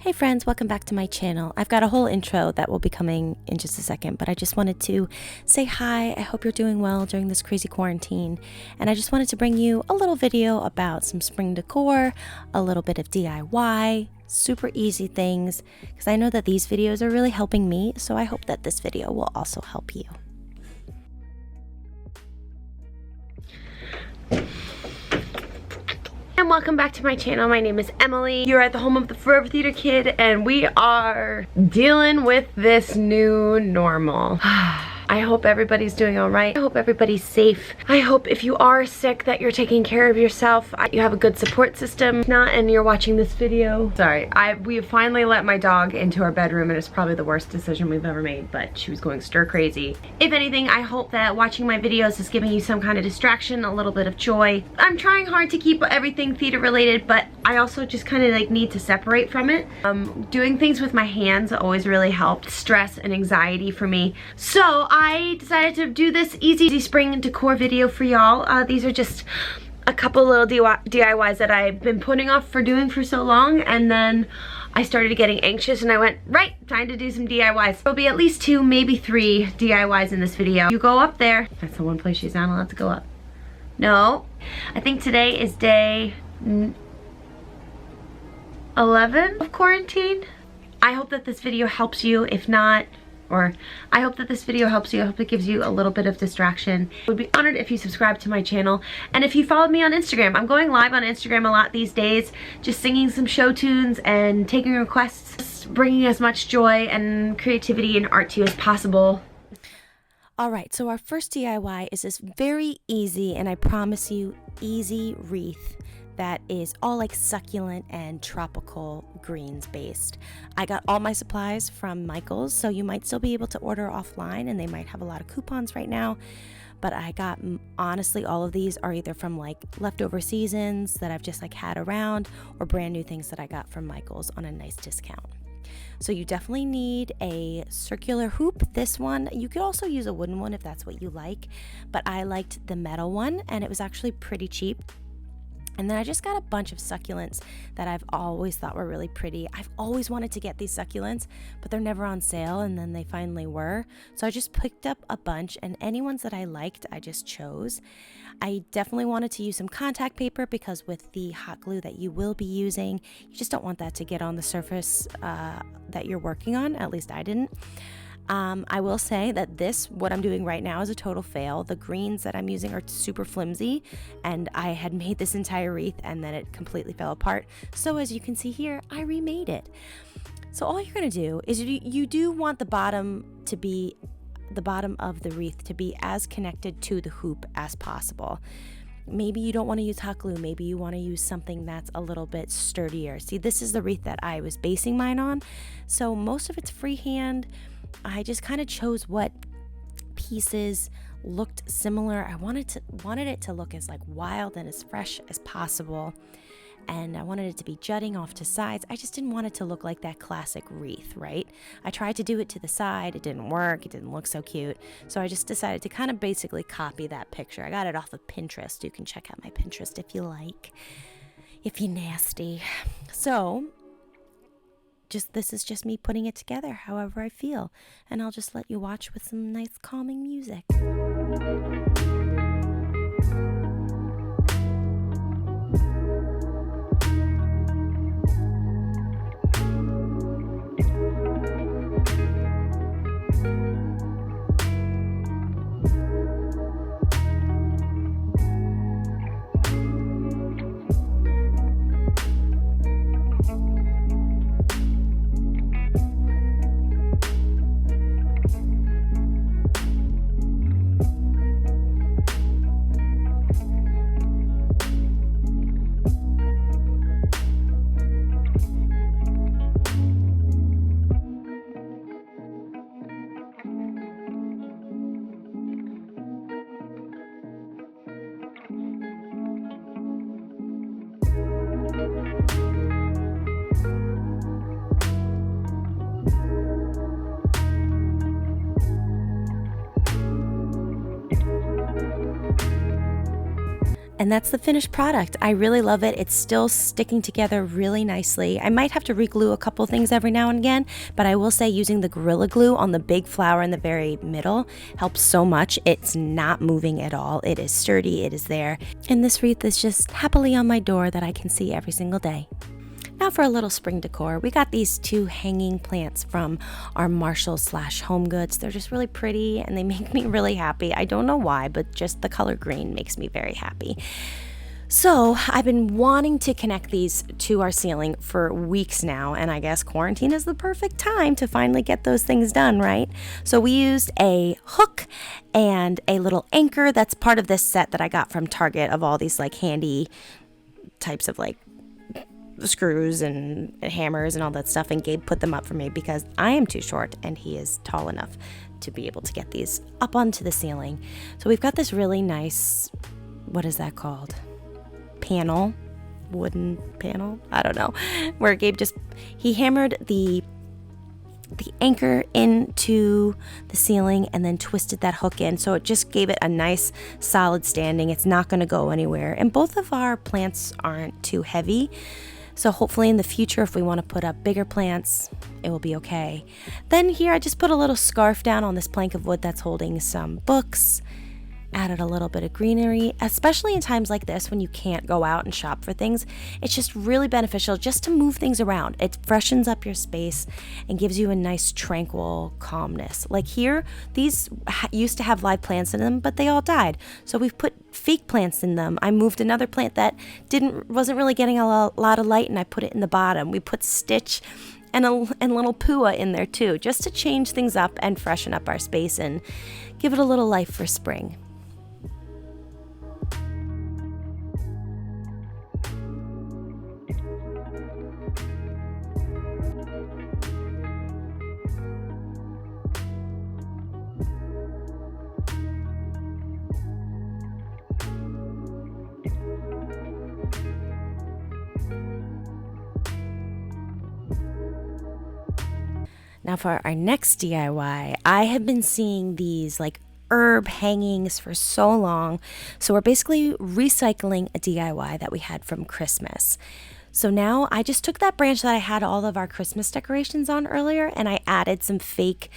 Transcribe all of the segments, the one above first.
Hey friends, welcome back to my channel. I've got a whole intro that will be coming in just a second, but I just wanted to say hi. I hope you're doing well during this crazy quarantine. And I just wanted to bring you a little video about some spring decor, a little bit of DIY, super easy things, because I know that these videos are really helping me, so I hope that this video will also help you. And welcome back to my channel. My name is Emily. You're at the home of the Forever Theater Kid, and we are dealing with this new normal. I hope everybody's doing all right. I hope everybody's safe. I hope if you are sick that you're taking care of yourself. You have a good support system. If not, and you're watching this video. Sorry, we have finally let my dog into our bedroom, and it's probably the worst decision we've ever made, but she was going stir crazy. If anything, I hope that watching my videos is giving you some kind of distraction, a little bit of joy. I'm trying hard to keep everything theater related, but I also just kind of like need to separate from it. Doing things with my hands always really helped stress and anxiety for me. So I decided to do this easy spring decor video for y'all. These are just a couple little DIYs that I've been putting off for doing for so long, and then I started getting anxious and I went, right, time to do some DIYs. There'll be at least 2, maybe 3 DIYs in this video. You go up there. That's the one place she's not allowed to go up. No, I think today is day 11 of quarantine. I hope that this video helps you. If not, I hope that this video helps you. I hope it gives you a little bit of distraction. I would be honored if you subscribe to my channel. And if you followed me on Instagram, I'm going live on Instagram a lot these days, just singing some show tunes and taking requests, just bringing as much joy and creativity and art to you as possible. All right, so our first DIY is this very easy, and I promise you, easy wreath that is all like succulent and tropical greens based. I got all my supplies from Michael's, so you might still be able to order offline, and they might have a lot of coupons right now. But I got, honestly, all of these are either from like leftover seasons that I've just like had around, or brand new things that I got from Michael's on a nice discount. So you definitely need a circular hoop. This one, you could also use a wooden one if that's what you like, but I liked the metal one, and it was actually pretty cheap. And then I just got a bunch of succulents that I've always thought were really pretty. I've always wanted to get these succulents, but they're never on sale, and then they finally were. So I just picked up a bunch, and any ones that I liked, I just chose. I definitely wanted to use some contact paper, because with the hot glue that you will be using, you just don't want that to get on the surface that you're working on. At least I didn't. I will say that what I'm doing right now is a total fail. The greens that I'm using are super flimsy, and I had made this entire wreath and then it completely fell apart. So as you can see here, I remade it. So all you're gonna do is you do want the bottom of the wreath to be as connected to the hoop as possible. Maybe you don't want to use hot glue. Maybe you want to use something that's a little bit sturdier. See, this is the wreath that I was basing mine on. So most of it's freehand. I just kind of chose what pieces looked similar. I wanted it to look as like wild and as fresh as possible, and I wanted it to be jutting off to sides. I just didn't want it to look like that classic wreath, right? I tried to do it to the side. It didn't work. It didn't look so cute. So I just decided to kind of basically copy that picture. I got it off of Pinterest. You can check out my Pinterest if you like, if you're nasty. So this is just me putting it together however I feel, and I'll just let you watch with some nice calming music. And that's the finished product. I really love it. It's still sticking together really nicely. I might have to re-glue a couple things every now and again, but I will say using the Gorilla Glue on the big flower in the very middle helps so much. It's not moving at all. It is sturdy, it is there. And this wreath is just happily on my door that I can see every single day. Now for a little spring decor, we got these 2 hanging plants from our Marshall/Home Goods. They're just really pretty and they make me really happy. I don't know why, but just the color green makes me very happy. So I've been wanting to connect these to our ceiling for weeks now, and I guess quarantine is the perfect time to finally get those things done, right? So we used a hook and a little anchor that's part of this set that I got from Target of all these like handy types of like screws and hammers and all that stuff, and Gabe put them up for me because I am too short and he is tall enough to be able to get these up onto the ceiling. So we've got this really nice, what is that called? Panel, wooden panel, I don't know, where Gabe he hammered the anchor into the ceiling and then twisted that hook in, so it just gave it a nice solid standing. It's not going to go anywhere, and both of our plants aren't too heavy. So hopefully in the future, if we want to put up bigger plants, it will be okay. Then here I just put a little scarf down on this plank of wood that's holding some books. Added a little bit of greenery, especially in times like this when you can't go out and shop for things. It's just really beneficial just to move things around. It freshens up your space and gives you a nice tranquil calmness. Like here, these used to have live plants in them, but they all died. So we've put fake plants in them. I moved another plant that wasn't really getting a lot of light, and I put it in the bottom. We put Stitch and little Pua in there too, just to change things up and freshen up our space and give it a little life for spring. Now for our next DIY, I have been seeing these like herb hangings for so long. So we're basically recycling a DIY that we had from Christmas. So now I just took that branch that I had all of our Christmas decorations on earlier, and I added some fake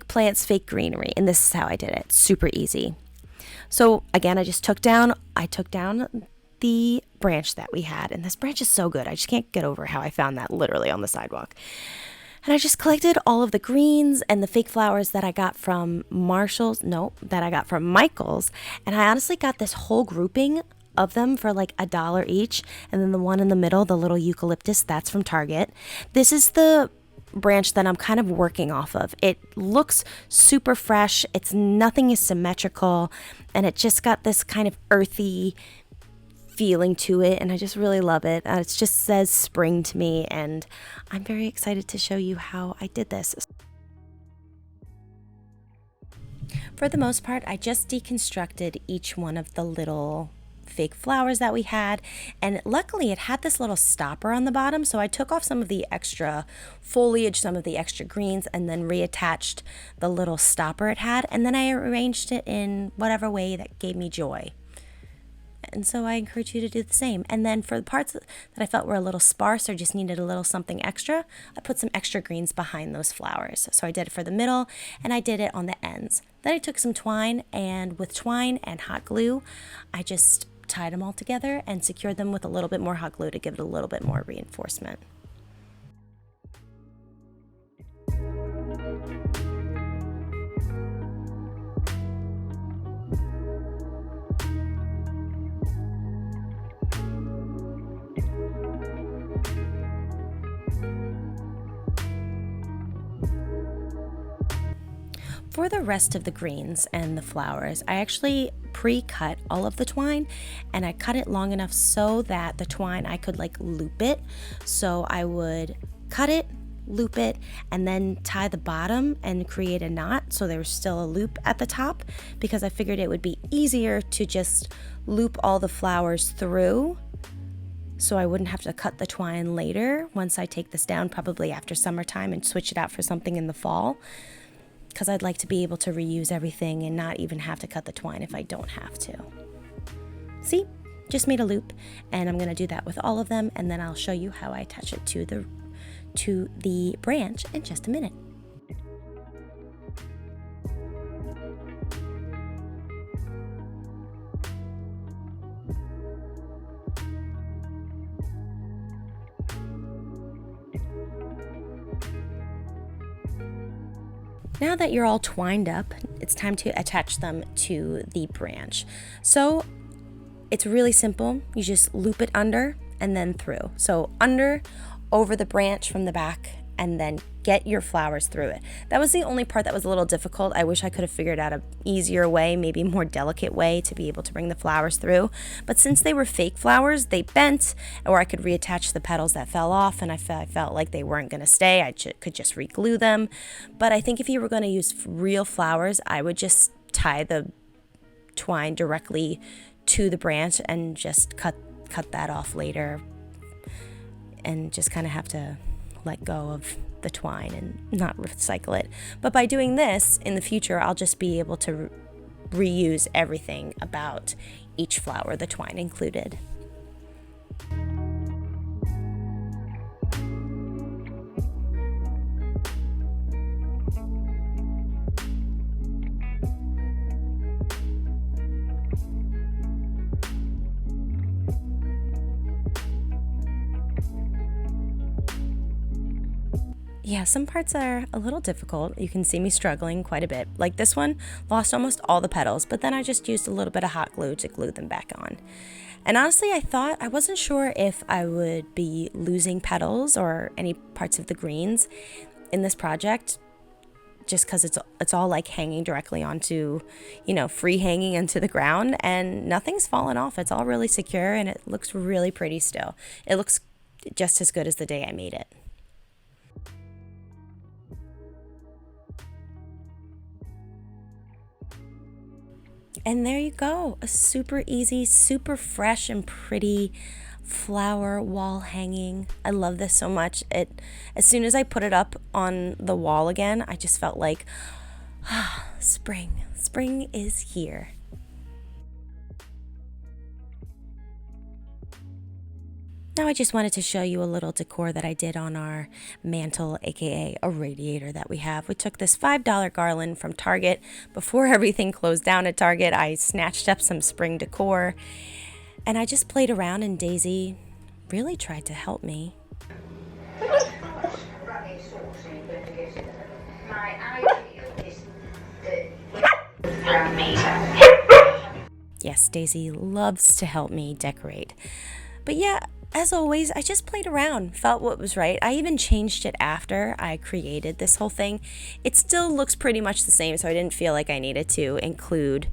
plants, fake greenery. And this is how I did it. Super easy. So again, I took down the branch that we had, and this branch is so good. I just can't get over how I found that literally on the sidewalk. And I just collected all of the greens and the fake flowers that I got from Michael's. And I honestly got this whole grouping of them for like $1 each. And then the one in the middle, the little eucalyptus, that's from Target. This is the branch that I'm kind of working off of. It looks super fresh. Nothing is symmetrical. And it just got this kind of earthy feeling to it, and I just really love it. It just says spring to me, and I'm very excited to show you how I did this. For the most part, I just deconstructed each one of the little fake flowers that we had, and luckily it had this little stopper on the bottom, so I took off some of the extra foliage, some of the extra greens, and then reattached the little stopper it had, and then I arranged it in whatever way that gave me joy. And so I encourage you to do the same. And then for the parts that I felt were a little sparse or just needed a little something extra, I put some extra greens behind those flowers. So I did it for the middle, and I did it on the ends. Then I took some twine, and with twine and hot glue, I just tied them all together and secured them with a little bit more hot glue to give it a little bit more reinforcement. For the rest of the greens and the flowers, I actually pre-cut all of the twine, and I cut it long enough so that the twine, I could like loop it. So I would cut it, loop it, and then tie the bottom and create a knot so there was still a loop at the top, because I figured it would be easier to just loop all the flowers through so I wouldn't have to cut the twine later once I take this down, probably after summertime, and switch it out for something in the fall. Because I'd like to be able to reuse everything and not even have to cut the twine if I don't have to. See? Just made a loop, and I'm going to do that with all of them, and then I'll show you how I attach it to the branch in just a minute. Now that you're all twined up, it's time to attach them to the branch. So it's really simple. You just loop it under and then through. So under, over the branch from the back, and then get your flowers through it. That was the only part that was a little difficult. I wish I could have figured out an easier way, maybe a more delicate way to be able to bring the flowers through. But since they were fake flowers, they bent, or I could reattach the petals that fell off, and I felt like they weren't going to stay. I could just re-glue them. But I think if you were going to use real flowers, I would just tie the twine directly to the branch and just cut that off later, and just kind of have to let go of the twine and not recycle it. But by doing this in the future, I'll just be able to reuse everything about each flower, the twine included. Yeah, some parts are a little difficult. You can see me struggling quite a bit. Like this one, lost almost all the petals, but then I just used a little bit of hot glue to glue them back on. And honestly, I wasn't sure if I would be losing petals or any parts of the greens in this project, just because it's all like hanging directly onto, free hanging into the ground, and nothing's fallen off. It's all really secure, and it looks really pretty still. It looks just as good as the day I made it. And there you go, a super easy, super fresh and pretty flower wall hanging. I love this so much. As soon as I put it up on the wall again, I just felt like, spring is here. Now I just wanted to show you a little decor that I did on our mantle, aka a radiator that we have. We took this $5 garland from Target. Before everything closed down at Target, I snatched up some spring decor, and I just played around, and Daisy really tried to help me. Yes, Daisy loves to help me decorate. But yeah, as always, I just played around, felt what was right. I even changed it after I created this whole thing. It still looks pretty much the same, so I didn't feel like I needed to include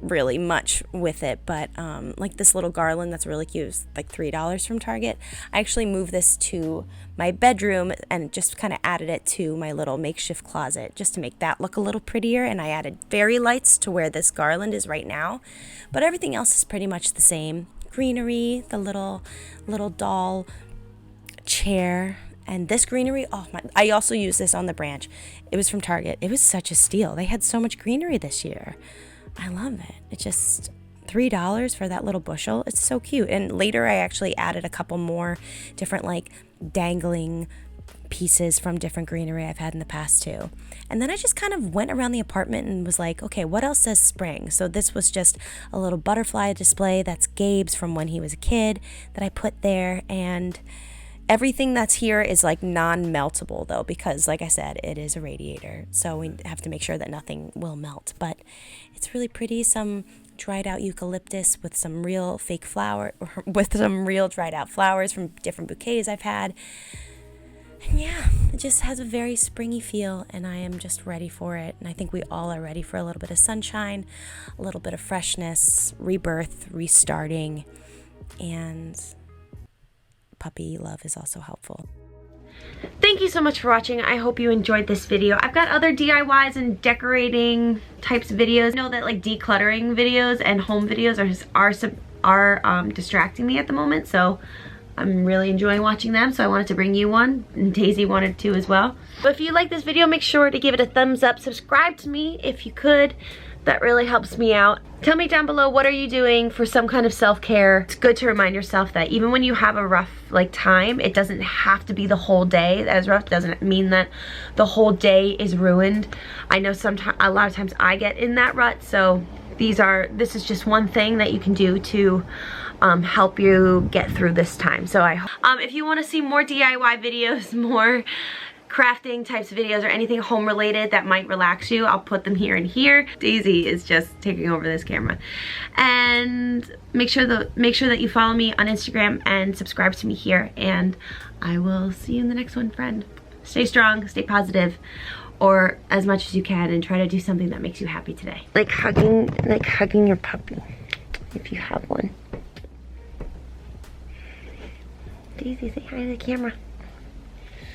really much with it. But like this little garland that's really cute, it's like $3 from Target. I actually moved this to my bedroom and just kind of added it to my little makeshift closet just to make that look a little prettier. And I added fairy lights to where this garland is right now. But everything else is pretty much the same. Greenery, the little doll chair, and this greenery, oh my, I also used this on the branch. It was from Target. It was such a steal. They had so much greenery this year. I love it. It's just $3 for that little bushel. It's so cute. And later I actually added a couple more different like dangling pieces from different greenery I've had in the past too. And then I just kind of went around the apartment and was like, okay, what else says spring? So this was just a little butterfly display that's Gabe's from when he was a kid that I put there. And everything that's here is like non-meltable though, because like I said, it is a radiator. So we have to make sure that nothing will melt. But it's really pretty. Some dried out eucalyptus with some real fake flower, or with some real dried out flowers from different bouquets I've had. And yeah, it just has a very springy feel, and I am just ready for it. And I think we all are ready for a little bit of sunshine, a little bit of freshness, rebirth, restarting, and puppy love is also helpful. Thank you so much for watching. I hope you enjoyed this video. I've got other DIYs and decorating types of videos. I know that like decluttering videos and home videos are distracting me at the moment, so I'm really enjoying watching them, so I wanted to bring you one, and Daisy wanted to as well. But if you like this video, make sure to give it a thumbs up. Subscribe to me if you could. That really helps me out. Tell me down below, what are you doing for some kind of self-care? It's good to remind yourself that even when you have a rough time, it doesn't have to be the whole day that is rough. It doesn't mean that the whole day is ruined. I know sometimes, a lot of times I get in that rut, so this is just one thing that you can do to help you get through this time. So if you want to see more DIY videos, more crafting types of videos, or anything home related that might relax you, I'll put them here and here. Daisy is just taking over this camera. And make sure that you follow me on Instagram and subscribe to me here, and I will see you in the next one, friend. Stay strong, stay positive, or as much as you can, and try to do something that makes you happy today. Like hugging your puppy, if you have one. Daisy, say hi to the camera.